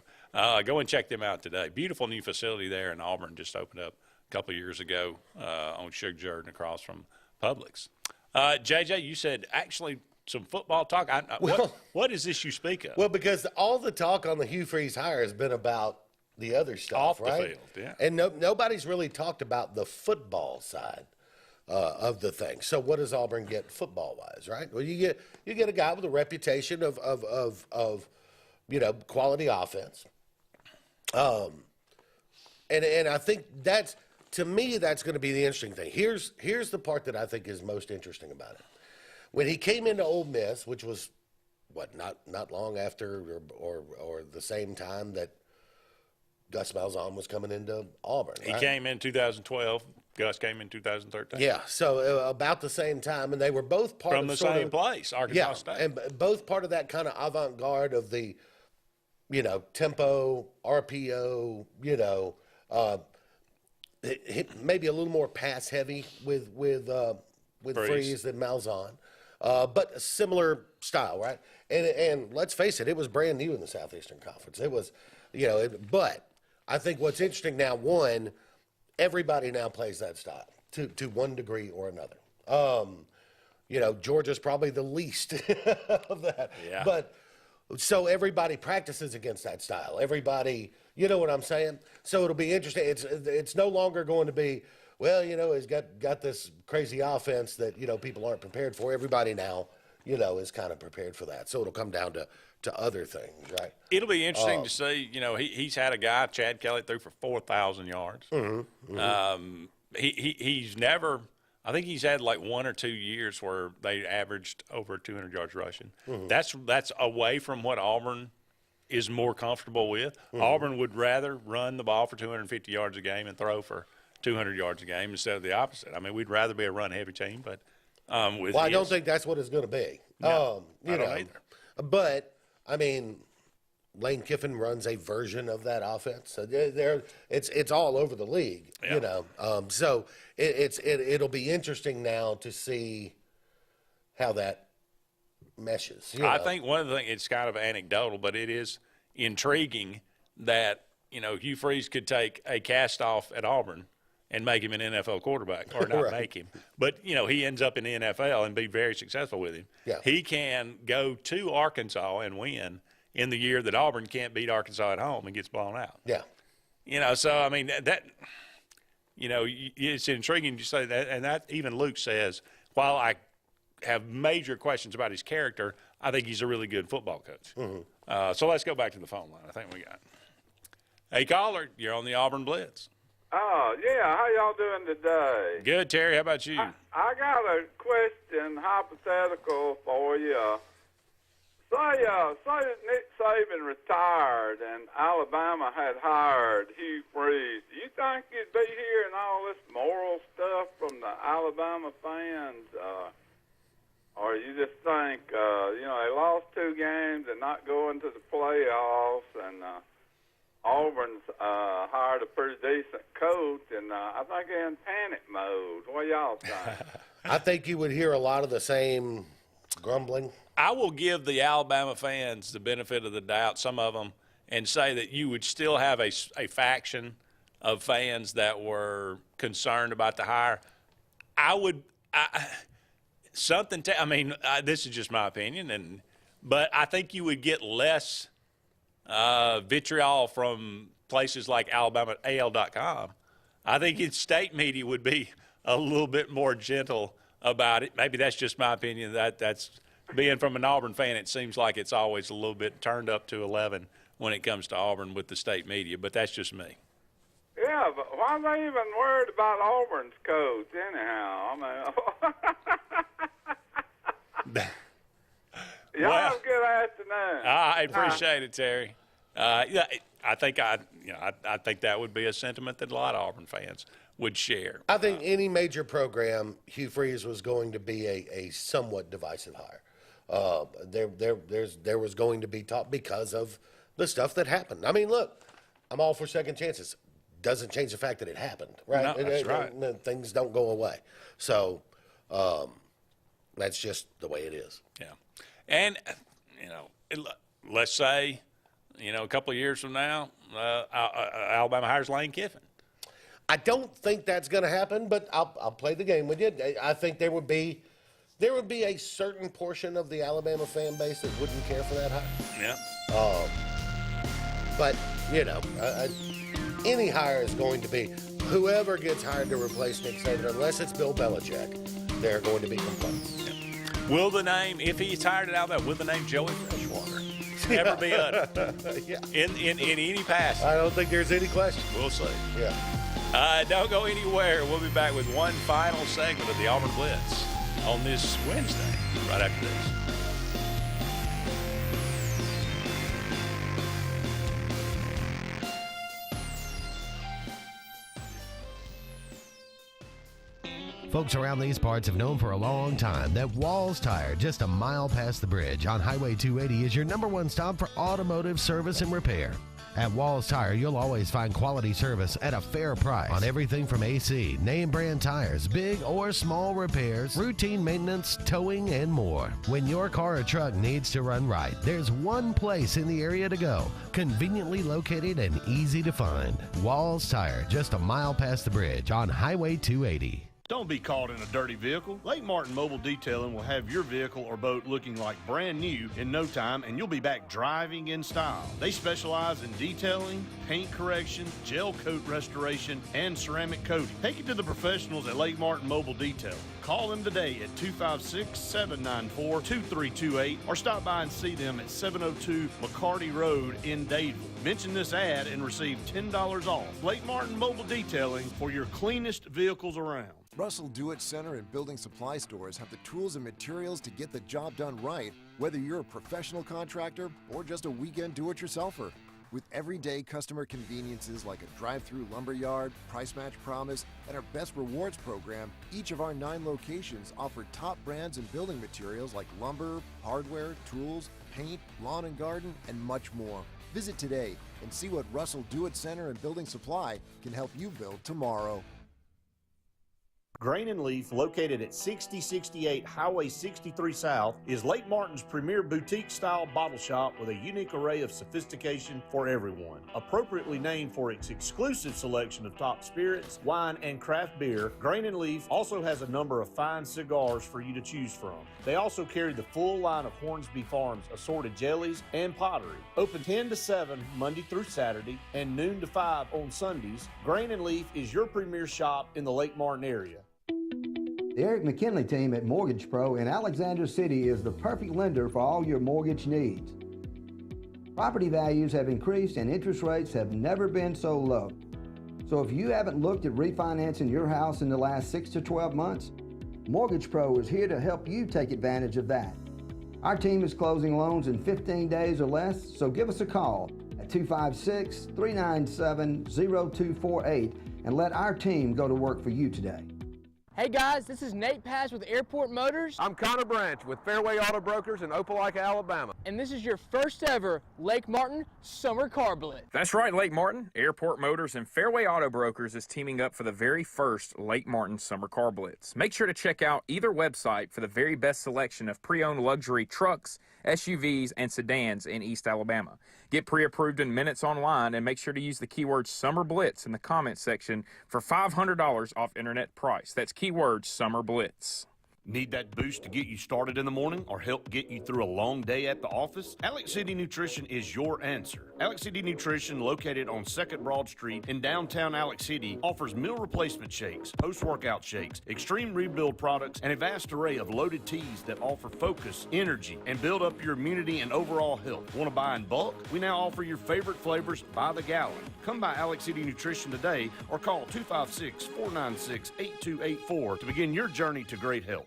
go and check them out today. Beautiful new facility there in Auburn, just opened up a couple of years ago on Sugar Jordan across from Publix. JJ, you said actually some football talk. What is this you speak of? Well, because all the talk on the Hugh Freeze hire has been about the other stuff, off right? the field, yeah. And nobody's really talked about the football side of the thing. So what does Auburn get football-wise, right? Well, you get a guy with a reputation of quality offense. And I think that's, to me, that's going to be the interesting thing. Here's the part that I think is most interesting about it. When he came into Ole Miss, which was not long after or the same time that Gus Malzahn was coming into Auburn. He right? came in 2012. Gus came in 2013. Yeah, so about the same time, and they were both part from of the same place, Arkansas State, and both part of that kind of avant-garde of the, tempo, RPO, maybe a little more pass heavy with Freeze than Malzahn, but a similar style, right? And let's face it was brand new in the Southeastern Conference. It was, but I think what's interesting now, one, everybody now plays that style to one degree or another. Georgia's probably the least of that. Yeah. But so everybody practices against that style. Everybody, you know what I'm saying? So it'll be interesting. It's no longer going to be, he's got this crazy offense that, people aren't prepared for. Everybody now, is kind of prepared for that. So it'll come down to other things, right? It'll be interesting to see. He's had a guy, Chad Kelly, threw for 4,000 yards. Mm-hmm, mm-hmm. He's never. I think he's had like 1 or 2 years where they averaged over 200 yards rushing. Mm-hmm. That's away from what Auburn is more comfortable with. Mm-hmm. Auburn would rather run the ball for 250 yards a game and throw for 200 yards a game instead of the opposit. I mean, we'd rather be a run-heavy team, but I don't think that's what it's going to be. No, I don't either. But I mean, Lane Kiffin runs a version of that offense. So it's all over the league, yeah. So it'll be interesting now to see how that meshes. I think one of the things, it's kind of anecdotal, but it is intriguing that Hugh Freeze could take a cast off at Auburn and make him an NFL quarterback, or not Right. make him. But, he ends up in the NFL and be very successful with him. Yeah. He can go to Arkansas and win in the year that Auburn can't beat Arkansas at home and gets blown out. Yeah. So, I mean, it's intriguing to say that, and that even Luke says, while I have major questions about his character, I think he's a really good football coach. Mm-hmm. So let's go back to the phone line. I think we got. Hey, caller, you're on the Auburn Blitz. Oh, yeah. How y'all doing today? Good, Terry. How about you? I got a question, hypothetical for you. Say that Nick Saban retired and Alabama had hired Hugh Freeze. Do you think you'd be hearing all this moral stuff from the Alabama fans? Or you just think, they lost 2 games and not going to the playoffs, and Auburn's hired a pretty decent coach, and I think they're in panic mode. What y'all think? I think you would hear a lot of the same grumbling. I will give the Alabama fans the benefit of the doubt, some of them, and say that you would still have a faction of fans that were concerned about the hire. This is just my opinion, but I think you would get less vitriol from places like Alabama, AL.com. I think its state media would be a little bit more gentle about it. Maybe that's just my opinion. That's being from an Auburn fan, it seems like it's always a little bit turned up to 11 when it comes to Auburn with the state media, but that's just me. Yeah, but why are they even worried about Auburn's coach anyhow? Y'all have a good afternoon. I appreciate it, Terry. I think that would be a sentiment that a lot of Auburn fans would share. I think any major program, Hugh Freeze was going to be a somewhat divisive hire. There was going to be talk because of the stuff that happened. I mean, look, I'm all for second chances. Doesn't change the fact that it happened, right? No, that's right. Things don't go away. So that's just the way it is. Yeah. And, let's say, a couple of years from now, Alabama hires Lane Kiffin. I don't think that's going to happen, but I'll play the game with you. I think there would be a certain portion of the Alabama fan base that wouldn't care for that hire. Yeah. But any hire is going to be whoever gets hired to replace Nick Saban, unless it's Bill Belichick, there are going to be complaints. Yeah. Will the name, if he's hired at Alabama, will the name Joey Freshwater ever be uttered in any passage? I don't think there's any question. We'll see. Yeah. Don't go anywhere. We'll be back with one final segment of the Auburn Blitz on this Wednesday, right after this. Folks around these parts have known for a long time that Walls Tire, just a mile past the bridge on Highway 280, is your #1 stop for automotive service and repair. At Walls Tire, you'll always find quality service at a fair price on everything from AC, name brand tires, big or small repairs, routine maintenance, towing, and more. When your car or truck needs to run right, there's one place in the area to go, conveniently located and easy to find. Walls Tire, just a mile past the bridge on Highway 280. Don't be caught in a dirty vehicle. Lake Martin Mobile Detailing will have your vehicle or boat looking like brand new in no time, and you'll be back driving in style. They specialize in detailing, paint correction, gel coat restoration, and ceramic coating. Take it to the professionals at Lake Martin Mobile Detailing. Call them today at 256-794-2328 or stop by and see them at 702 McCarty Road in Dadeville. Mention this ad and receive $10 off. Lake Martin Mobile Detailing for your cleanest vehicles around. Russell Do-It Center and building supply stores have the tools and materials to get the job done right, whether you're a professional contractor or just a weekend do-it-yourselfer. With everyday customer conveniences like a drive-through lumberyard, price match promise, and our Best Rewards program, each of our 9 locations offer top brands and building materials like lumber, hardware, tools, paint, lawn and garden, and much more. Visit today and see what Russell Do-It Center and Building Supply can help you build tomorrow. Grain and Leaf, located at 6068 Highway 63 South, is Lake Martin's premier boutique-style bottle shop with a unique array of sophistication for everyone. Appropriately named for its exclusive selection of top spirits, wine, and craft beer, Grain and Leaf also has a number of fine cigars for you to choose from. They also carry the full line of Hornsby Farms assorted jellies and pottery. Open 10 to 7 Monday through Saturday and noon to 5 on Sundays, Grain and Leaf is your premier shop in the Lake Martin area. The Eric McKinley team at Mortgage Pro in Alexander City is the perfect lender for all your mortgage needs. Property values have increased and interest rates have never been so low. So if you haven't looked at refinancing your house in the last 6 to 12 months, Mortgage Pro is here to help you take advantage of that. Our team is closing loans in 15 days or less, so give us a call at 256-397-0248 and let our team go to work for you today. Hey guys, this is Nate Paz with Airport Motors. I'm Connor Branch with Fairway Auto Brokers in Opelika, Alabama. And this is your first ever Lake Martin Summer Car Blitz. That's right, Lake Martin. Airport Motors and Fairway Auto Brokers is teaming up for the very first Lake Martin Summer Car Blitz. Make sure to check out either website for the very best selection of pre-owned luxury trucks, SUVs, and sedans in East Alabama. Get pre-approved in minutes online and make sure to use the keyword Summer Blitz in the comments section for $500 off internet price. That's keyword Summer Blitz. Need that boost to get you started in the morning or help get you through a long day at the office? Alex City Nutrition is your answer. Alex City Nutrition, located on 2nd Broad Street in downtown Alex City, offers meal replacement shakes, post-workout shakes, extreme rebuild products, and a vast array of loaded teas that offer focus, energy, and build up your immunity and overall health. Want to buy in bulk? We now offer your favorite flavors by the gallon. Come by Alex City Nutrition today or call 256-496-8284 to begin your journey to great health.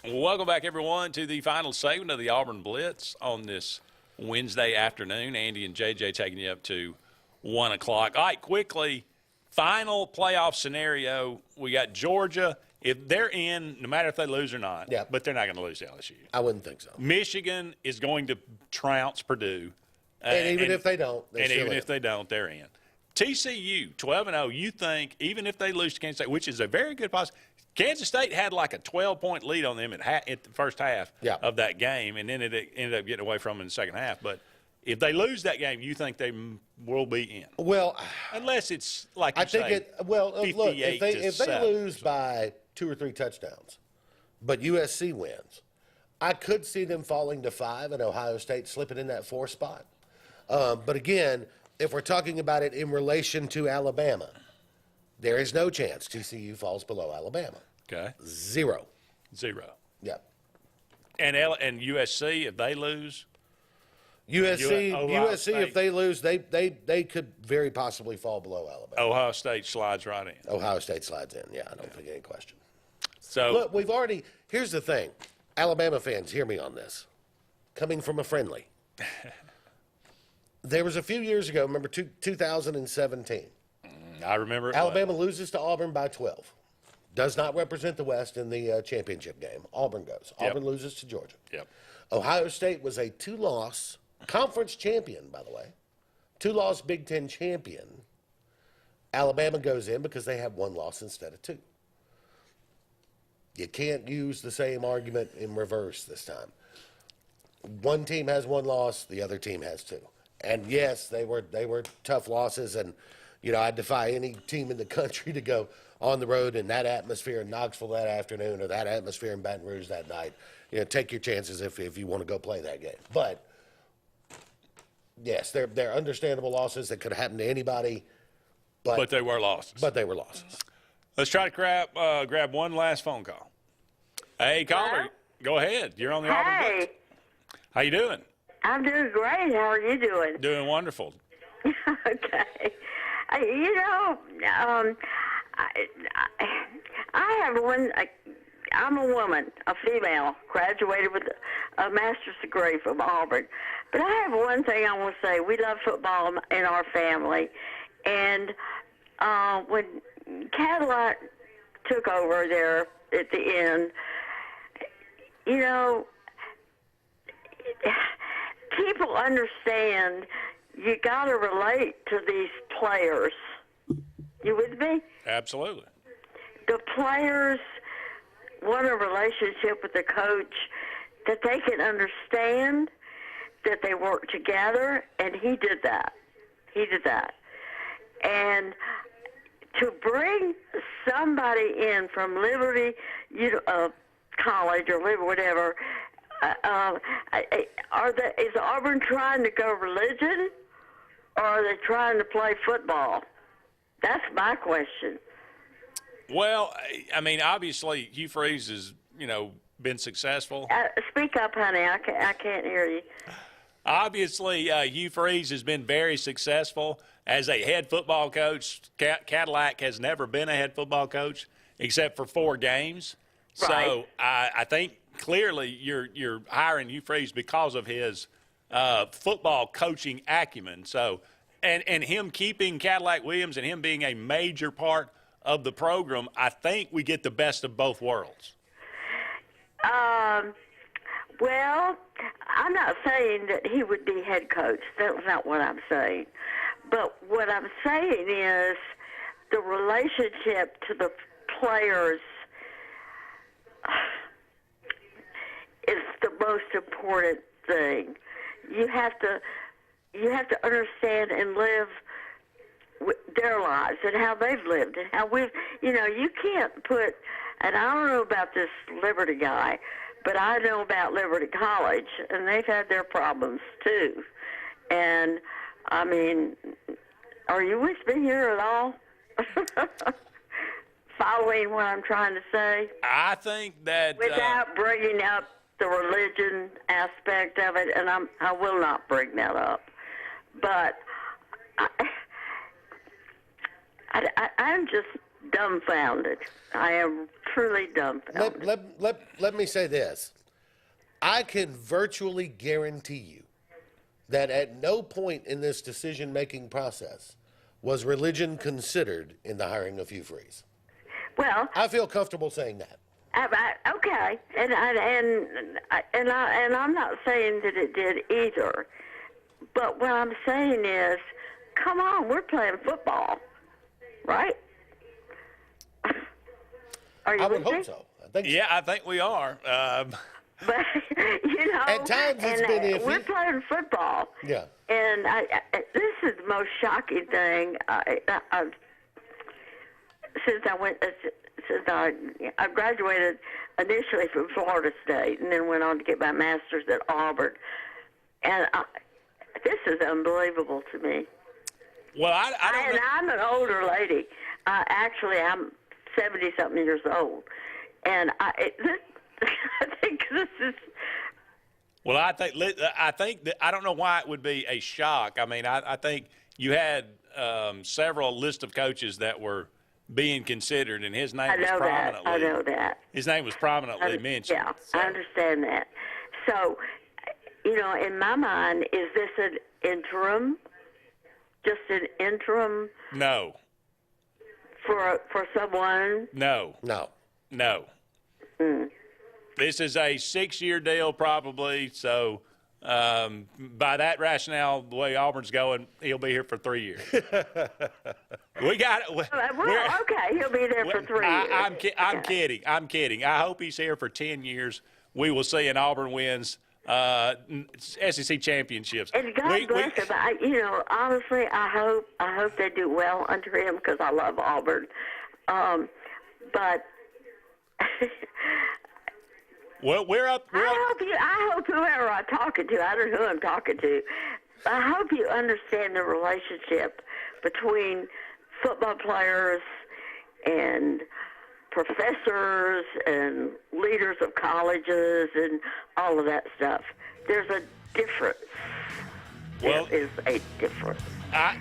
Welcome back, everyone, to the final segment of the Auburn Blitz on this Wednesday afternoon. Andy and JJ taking you up to 1 o'clock. All right, quickly, final playoff scenario. We got Georgia. If they're in, no matter if they lose or not, but they're not going to lose to LSU. I wouldn't think so. Michigan is going to trounce Purdue. And even if they don't, if they don't, they're in. TCU, 12-0, you think, even if they lose to Kansas State, which is a very good possibility. Kansas State had like a 12-point lead on them at the first half of that game, and then it ended up getting away from them in the second half. But if they lose that game, you think they will be in? Well, unless it's like I think it. Well, look, if they lose so. by 2 or 3 touchdowns, but USC wins, I could see them falling to 5 and Ohio State slipping in that 4 spot. But again, if we're talking about it in relation to Alabama, there is no chance TCU falls below Alabama. Okay. 0. Yeah. And USC, if they lose. USC, if they lose, they could very possibly fall below Alabama. Ohio State slides right in. Ohio State slides in. Yeah, I don't think any question. So look, here's the thing. Alabama fans, hear me on this. Coming from a friendly. There was a few years ago, remember 2017. I remember. Alabama loses to Auburn by 12. Does not represent the West in the championship game. Auburn goes. Auburn loses to Georgia. Ohio State was a 2-loss conference champion, by the way. 2-loss Big Ten champion. Alabama goes in because they have 1 loss instead of 2. You can't use the same argument in reverse this time. One team has 1 loss, the other team has 2. And yes, they were tough losses, and I defy any team in the country to go on the road in that atmosphere in Knoxville that afternoon or that atmosphere in Baton Rouge that night. Take your chances if you want to go play that game. But yes, they're understandable losses that could happen to anybody. But they were losses. Let's try to grab one last phone call. Hey, caller, go ahead. You're on the Auburn Blitz. How you doing? I'm doing great. How are you doing? Doing wonderful. Okay. I have one I'm a woman, a female, graduated with a master's degree from Auburn. But I have one thing I want to say. We love football in our family. And when Cadillac took over there at the end, you know, people understand you got to relate to these players. You with me? Absolutely. The players want a relationship with the coach that they can understand, that they work together, and he did that. He did that. And to bring somebody in from Liberty College or Liberty, whatever, is Auburn trying to go religion, or are they trying to play football? That's my question. Well, I mean, obviously, Hugh Freeze has, been successful. Speak up, honey. I can't hear you. Obviously, Hugh Freeze has been very successful as a head football coach. Cadillac has never been a head football coach except for 4 games. Right. So I think clearly you're hiring Hugh Freeze because of his football coaching acumen. So, and him keeping Cadillac Williams and him being a major part of the program, I think we get the best of both worlds. Well, I'm not saying that he would be head coach. That's not what I'm saying. But what I'm saying is the relationship to the players is the most important thing. You have to understand and live their lives and how they've lived and how we've, you can't put, and I don't know about this Liberty guy, but I know about Liberty College, and they've had their problems too. And, I mean, are you with me here at all? Following what I'm trying to say? I think that... Without bringing up the religion aspect of it, and I will not bring that up. But I'm just dumbfounded. I am truly dumbfounded. Let me say this. I can virtually guarantee you that at no point in this decision-making process was religion considered in the hiring of Hugh Freeze. Well, I feel comfortable saying that. Okay, and I'm not saying that it did either. But what I'm saying is, come on, we're playing football, right? Are you I would with me? hope so. I think we are. But at times it's been iffy. We're playing football. Yeah. And this is the most shocking thing. Since I graduated initially from Florida State and then went on to get my master's at Auburn, and this is unbelievable to me. Well, I'm an older lady. Actually, I'm 70-something years old, and I think this is. Well, I think that I don't know why it would be a shock. I mean, I think you had several list of coaches that were being considered, and his name was prominently. I know that. His name was prominently mentioned. Yeah, so. I understand that. So, in my mind, is this an interim? Just an interim? No. For someone? No. This is a 6-year deal, probably. So, by that rationale, the way Auburn's going, he'll be here for 3 years. We got it. Okay, he'll be there for 3 years. I'm kidding. I hope he's here for 10 years. We will see, and Auburn wins SEC championships. And God bless him. Honestly, I hope they do well under him because I love Auburn. But. Well, I hope whoever I'm talking to, I don't know who I'm talking to, I hope you understand the relationship between football players and professors and leaders of colleges and all of that stuff. There's a difference. Well, there is a difference.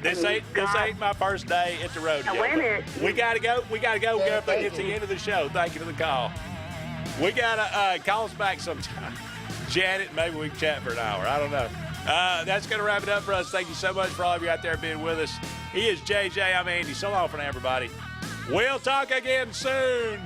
This ain't my first day at the rodeo. Now, wait a minute. We gotta go. We gotta go. We're up against the end of the show. Thank you for the call. We got to call us back sometime. Janet, maybe we can chat for an hour. I don't know. That's going to wrap it up for us. Thank you so much for all of you out there being with us. He is JJ. I'm Andy. So long for now, everybody. We'll talk again soon.